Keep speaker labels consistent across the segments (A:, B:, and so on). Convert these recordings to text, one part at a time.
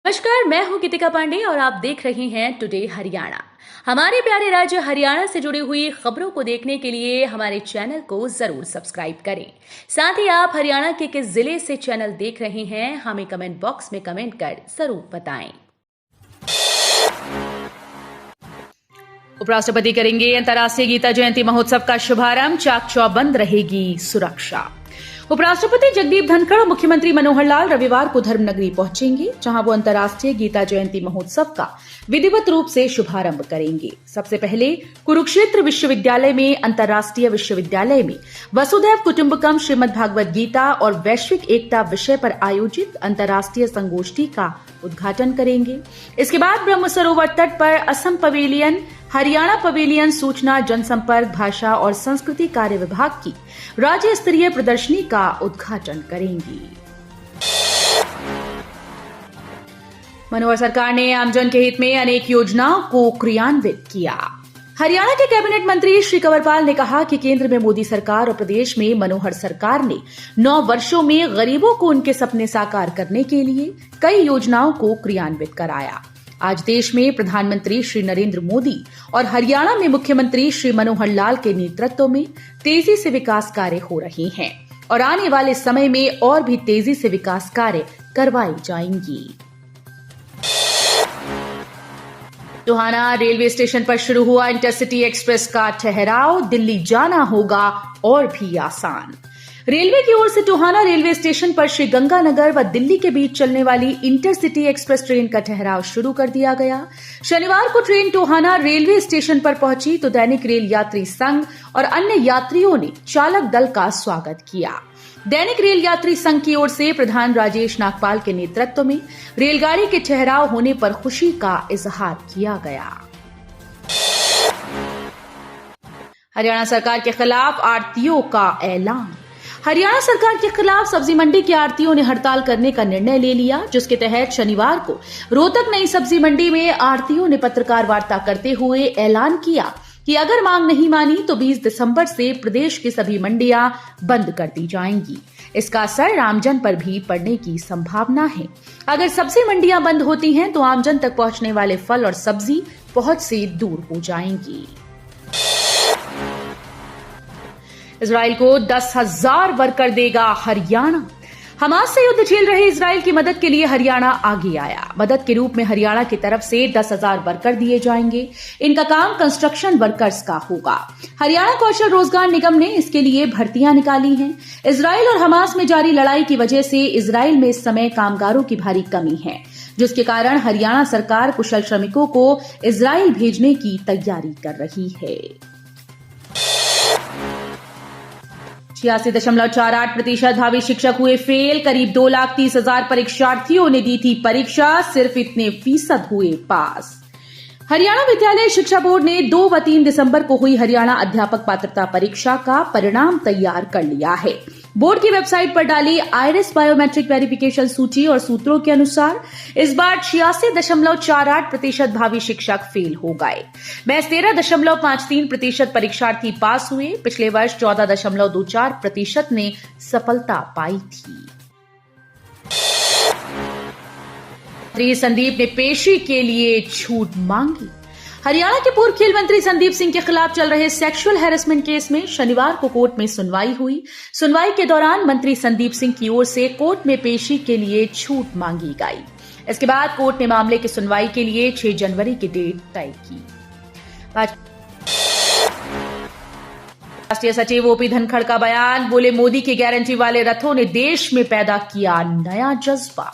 A: नमस्कार, मैं हूं गीतिका पांडे और आप देख रहे हैं टुडे हरियाणा। हमारे प्यारे राज्य हरियाणा से जुड़ी हुई खबरों को देखने के लिए हमारे चैनल को जरूर सब्सक्राइब करें। साथ ही आप हरियाणा के किस जिले से चैनल देख रहे हैं हमें कमेंट बॉक्स में कमेंट कर जरूर बताएं। उपराष्ट्रपति करेंगे अंतर्राष्ट्रीय गीता जयंती महोत्सव का शुभारंभ, चाक चौबंद रहेगी सुरक्षा। उपराष्ट्रपति जगदीप धनखड़ और मुख्यमंत्री मनोहर लाल रविवार को धर्मनगरी पहुंचेंगे, जहां वो अंतर्राष्ट्रीय गीता जयंती महोत्सव का विधिवत रूप से शुभारंभ करेंगे। सबसे पहले कुरुक्षेत्र विश्वविद्यालय में अंतर्राष्ट्रीय विश्वविद्यालय में वसुधैव कुटुंबकम श्रीमद् भागवत गीता और वैश्विक एकता विषय पर आयोजित अंतर्राष्ट्रीय संगोष्ठी का उद्घाटन करेंगे। इसके बाद ब्रह्म सरोवर तट पर असम पवेलियन, हरियाणा पवेलियन सूचना, जनसंपर्क, भाषा और संस्कृति कार्य विभाग की राज्य स्तरीय प्रदर्शनी का उद्घाटन करेंगी। मनोहर सरकार ने आमजन के हित में अनेक योजनाओं को क्रियान्वित किया। हरियाणा के कैबिनेट मंत्री श्री कंवरपाल ने कहा कि केंद्र में मोदी सरकार और प्रदेश में मनोहर सरकार ने 9 वर्षों में गरीबों को उनके सपने साकार करने के लिए कई योजनाओं को क्रियान्वित कराया। आज देश में प्रधानमंत्री श्री नरेंद्र मोदी और हरियाणा में मुख्यमंत्री श्री मनोहर लाल के नेतृत्व में तेजी से विकास कार्य हो रहे हैं और आने वाले समय में और भी तेजी से विकास कार्य करवाई जाएंगी। टोहाना रेलवे स्टेशन पर शुरू हुआ इंटरसिटी एक्सप्रेस का ठहराव, दिल्ली जाना होगा और भी आसान। रेलवे की ओर से टोहाना रेलवे स्टेशन पर श्री गंगानगर व दिल्ली के बीच चलने वाली इंटरसिटी एक्सप्रेस ट्रेन का ठहराव शुरू कर दिया गया। शनिवार को ट्रेन टोहाना रेलवे स्टेशन पर पहुंची तो दैनिक रेल यात्री संघ और अन्य यात्रियों ने चालक दल का स्वागत किया। दैनिक रेल यात्री संघ की ओर से प्रधान राजेश नागपाल के नेतृत्व में रेलगाड़ी के ठहराव होने पर खुशी का इजहार किया गया। हरियाणा सरकार के खिलाफ आढ़तियों का ऐलान। हरियाणा सरकार के खिलाफ सब्जी मंडी के आढ़तियों ने हड़ताल करने का निर्णय ले लिया, जिसके तहत शनिवार को रोहतक नई सब्जी मंडी में आढ़तियों ने पत्रकार वार्ता करते हुए ऐलान किया कि अगर मांग नहीं मानी तो 20 दिसंबर से प्रदेश की सभी मंडियां बंद कर दी जाएंगी। इसका असर आमजन पर भी पड़ने की संभावना है। अगर सब्जी मंडियां बंद होती हैं तो आमजन तक पहुंचने वाले फल और सब्जी पहुंच से दूर हो जाएंगी। इजराइल को 10,000 वर्कर देगा हरियाणा। हमास से युद्ध झेल रहे इजराइल की मदद के लिए हरियाणा आगे आया। मदद के रूप में हरियाणा की तरफ से 10,000 वर्कर दिए जाएंगे। इनका काम कंस्ट्रक्शन वर्कर्स का होगा। हरियाणा कौशल रोजगार निगम ने इसके लिए भर्तियां निकाली हैं। इजराइल और हमास में जारी लड़ाई की वजह से इजराइल में इस समय कामगारों की भारी कमी है, जिसके कारण हरियाणा सरकार कुशल श्रमिकों को इजराइल भेजने की तैयारी कर रही है। 86.48% भावी शिक्षक हुए फेल। करीब 2,30,000 परीक्षार्थियों ने दी थी परीक्षा, सिर्फ इतने फीसद हुए पास। हरियाणा विद्यालय शिक्षा बोर्ड ने 2 व 3 दिसंबर को हुई हरियाणा अध्यापक पात्रता परीक्षा का परिणाम तैयार कर लिया है। बोर्ड की वेबसाइट पर डाली आईरिस बायोमेट्रिक वेरिफिकेशन सूची और सूत्रों के अनुसार इस बार 86.48% भावी शिक्षक फेल हो गए। महज 13.53% परीक्षार्थी पास हुए। पिछले वर्ष 14.24% ने सफलता पाई थी। मंत्री संदीप ने पेशी के लिए छूट मांगी। हरियाणा के पूर्व खेल मंत्री संदीप सिंह के खिलाफ चल रहे सेक्सुअल हैरेसमेंट केस में शनिवार को कोर्ट में सुनवाई हुई। सुनवाई के दौरान मंत्री संदीप सिंह की ओर से कोर्ट में पेशी के लिए छूट मांगी गई। इसके बाद कोर्ट ने मामले की सुनवाई के लिए 6 जनवरी की डेट तय की। राष्ट्रीय सचिव ओपी धनखड़ का बयान, बोले मोदी की गारंटी वाले रथों ने देश में पैदा किया नया जज्बा।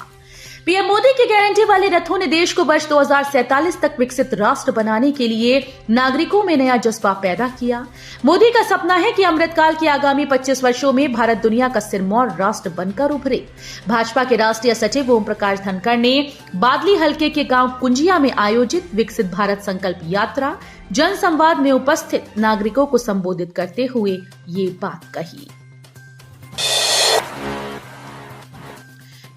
A: पीएम मोदी की गारंटी वाले रथों ने देश को वर्ष 2047 तक विकसित राष्ट्र बनाने के लिए नागरिकों में नया जज्बा पैदा किया। मोदी का सपना है कि अमृतकाल के आगामी 25 वर्षों में भारत दुनिया का सिरमौर राष्ट्र बनकर उभरे। भाजपा के राष्ट्रीय सचिव ओम प्रकाश धनखड़ ने बादली हलके के गांव कुंजिया में आयोजित विकसित भारत संकल्प यात्रा जन संवाद में उपस्थित नागरिकों को संबोधित करते हुए ये बात कही।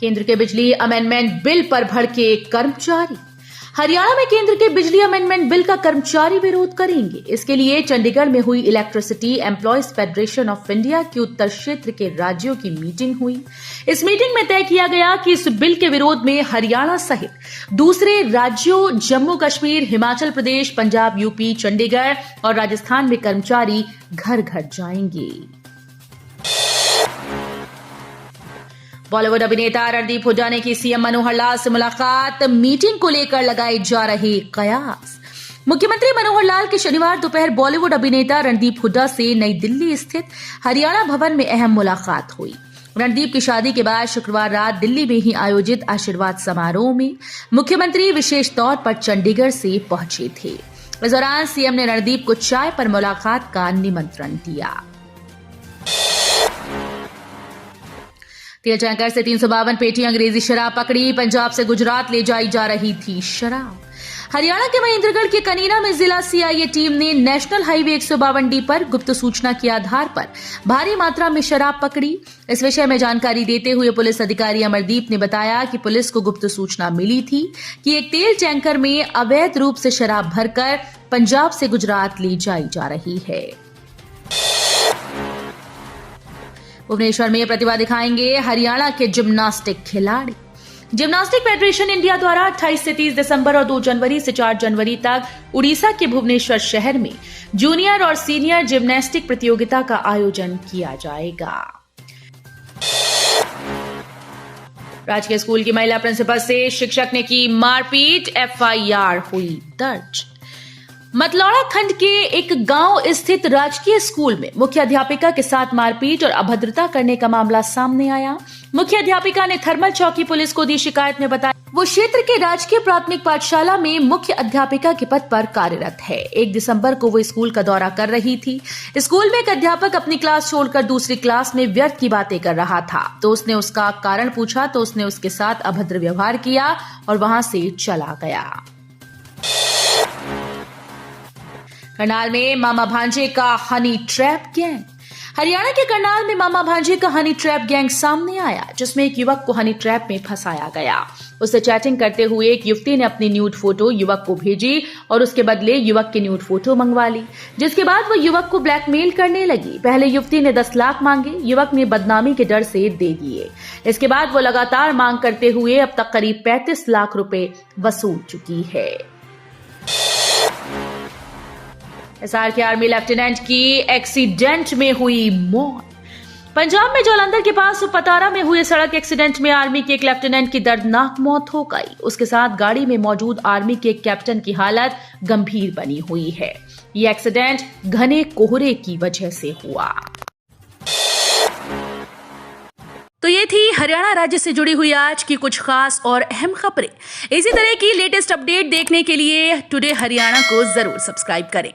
A: केंद्र के बिजली अमेंडमेंट बिल पर भड़के कर्मचारी। हरियाणा में केंद्र के बिजली अमेंडमेंट बिल का कर्मचारी विरोध करेंगे। इसके लिए चंडीगढ़ में हुई electricity employees federation of India की उत्तर क्षेत्र के राज्यों की मीटिंग हुई। इस मीटिंग में तय किया गया कि इस बिल के विरोध में हरियाणा सहित दूसरे राज्यों जम्मू कश्मीर, हिमाचल प्रदेश, पंजाब, यूपी, चंडीगढ़ और राजस्थान में कर्मचारी घर घर जाएंगे। बॉलीवुड अभिनेता रणदीप हुड्डा ने की सीएम मनोहर लाल से मुलाकात, मीटिंग को लेकर लगाए जा रहे कयास। मुख्यमंत्री मनोहर लाल की शनिवार दोपहर बॉलीवुड अभिनेता रणदीप हुड्डा से नई दिल्ली स्थित हरियाणा भवन में अहम मुलाकात हुई। रणदीप की शादी के बाद शुक्रवार रात दिल्ली में ही आयोजित आशीर्वाद समारोह में मुख्यमंत्री विशेष तौर पर चंडीगढ़ से पहुंचे थे। इस दौरान सीएम ने रणदीप को चाय पर मुलाकात का निमंत्रण दिया। तेल टैंकर से 352 पेटी अंग्रेजी शराब पकड़ी, पंजाब से गुजरात ले जाई जा रही थी शराब। हरियाणा के महेंद्रगढ़ के कनीना में जिला सीआईए टीम ने नेशनल हाईवे 152 पर गुप्त सूचना के आधार पर भारी मात्रा में शराब पकड़ी। इस विषय में जानकारी देते हुए पुलिस अधिकारी अमरदीप ने बताया कि पुलिस को गुप्त सूचना मिली थी कि एक तेल टैंकर में अवैध रूप से शराब भरकर पंजाब से गुजरात ले जाई जा रही है। भुवनेश्वर में प्रतिभा दिखाएंगे हरियाणा के जिम्नास्टिक खिलाड़ी। जिम्नास्टिक फेडरेशन इंडिया द्वारा 28 से 30 दिसंबर और 2 जनवरी से 4 जनवरी तक उड़ीसा के भुवनेश्वर शहर में जूनियर और सीनियर जिम्नास्टिक प्रतियोगिता का आयोजन किया जाएगा। राजकीय स्कूल की महिला प्रिंसिपल से शिक्षक ने की मारपीट, एफआईआर हुई दर्ज। मतलौड़ा खंड के एक गांव स्थित राजकीय स्कूल में मुख्य अध्यापिका के साथ मारपीट और अभद्रता करने का मामला सामने आया। मुख्य अध्यापिका ने थर्मल चौकी पुलिस को दी शिकायत में बताया वो क्षेत्र के राजकीय प्राथमिक पाठशाला में मुख्य अध्यापिका के पद पर कार्यरत है। 1 दिसंबर को वो स्कूल का दौरा कर रही थी। स्कूल में एक अध्यापक अपनी क्लास छोड़कर दूसरी क्लास में व्यर्थ की बातें कर रहा था तो उसने उसका कारण पूछा तो उसने उसके साथ अभद्र व्यवहार किया और वहां से चला गया। करनाल में मामा भांजे का हनी ट्रैप गैंग। हरियाणा के करनाल में मामा भांजे का हनी ट्रैप गैंग सामने आया जिसमें एक युवक को हनी ट्रैप में फंसाया गया। उससे चैटिंग करते हुए एक युवती ने अपनी न्यूड फोटो युवक को भेजी और उसके बदले युवक की न्यूड फोटो मंगवा ली, जिसके बाद वो युवक को ब्लैकमेल करने लगी। पहले युवती ने 10 लाख मांगे, युवक ने बदनामी के डर से दे दिए। इसके बाद वो लगातार मांग करते हुए अब तक करीब 35 लाख रुपए वसूल चुकी है। एसआर के आर्मी लेफ्टिनेंट की एक्सीडेंट में हुई मौत। पंजाब में जालंधर के पास पतारा में हुए सड़क एक्सीडेंट में आर्मी के एक लेफ्टिनेंट की दर्दनाक मौत हो गई। उसके साथ गाड़ी में मौजूद आर्मी के एक कैप्टन की हालत गंभीर बनी हुई है। ये एक्सीडेंट घने कोहरे की वजह से हुआ। तो ये थी हरियाणा राज्य से जुड़ी हुई आज की कुछ खास और अहम खबरें। इसी तरह की लेटेस्ट अपडेट देखने के लिए टुडे हरियाणा को जरूर सब्सक्राइब करें।